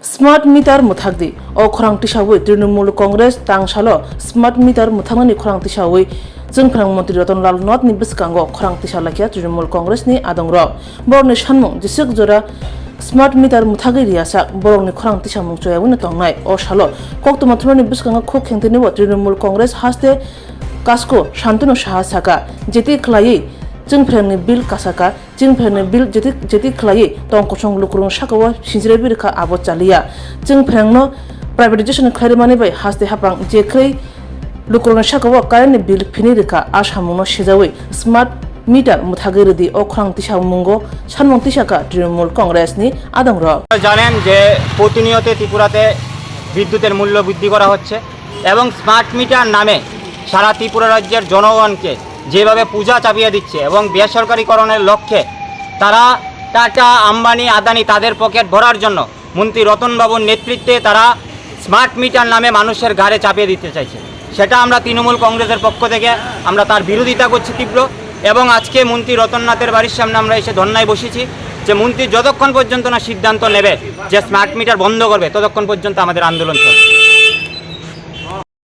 Smart मिटार मुथागदी ओ खरांगति सावै Trinamool Congress तांगसालो smart मिटार मुथांगनि खरांगति सावै जोंफ्रां मन्त्रि रतनलाल नथनि बिस्कांगो खरांगति सालाखिया तृणमूल कांग्रेसनि आदंग्र बरनि सानमुं जिसक जरा स्मार्ट मिटार मुथागै रियासा बरनि खरांगति सामुं चयावनो तंनाय ओ सालो कक्तमाथ्रनि बिस्कांगा खो खेंथेनिबो तृणमूल कांग्रेस हास्ते कास्को शान्तनु साहासाका जेति खलायै जोंफ्रांनि बिल कासाका जोंफ्रांनि बिल जेति खलायै तंकसं लुकुरुं साकावा सिनज्रे बिरखा आबो चालिया जोंफ्रांनो प्राइवेटाइजेशन खलायमानि बाय हास्ते हापां जेखै लुकुरुं साकावा कारेन्टनि बिल फिनिरिखा आसामुनो सेजावै स्मार्ट मिटार मुथागैरदि ओ खरांति सामुंगो सानमंति साका तृणमूल कांग्रेसनि आदंग्र জানেন যে প্রতিনিয়ত ত্রিপুরাতে বিদ্যুতের মূল্য বৃদ্ধি করা হচ্ছে এবং স্মার্ট মিটার নামে সারা ত্রিপুরা রাজ্যের জনগণকে যেভাবে পূজা চাপিয়ে দিচ্ছে এবং বেসরকারীকরণের লক্ষ্যে তারা টাটা আম্বানি আদানি তাদের পকেট ভরার জন্য মন্ত্রী রতনবাবুর নেতৃত্বে তারা স্মার্ট মিটার নামে মানুষের ঘাড়ে চাপিয়ে দিতে চাইছে। সেটা আমরা তৃণমূল কংগ্রেসের পক্ষ থেকে আমরা তার বিরোধিতা করছি তীব্র এবং আজকে মন্ত্রী রতননাথের বাড়ির সামনে আমরা এসে ধর্নায় বসেছি যে মন্ত্রী যতক্ষণ পর্যন্ত না সিদ্ধান্ত নেবে যে স্মার্ট মিটার বন্ধ করবে ততক্ষণ পর্যন্ত আমাদের আন্দোলন চলবে।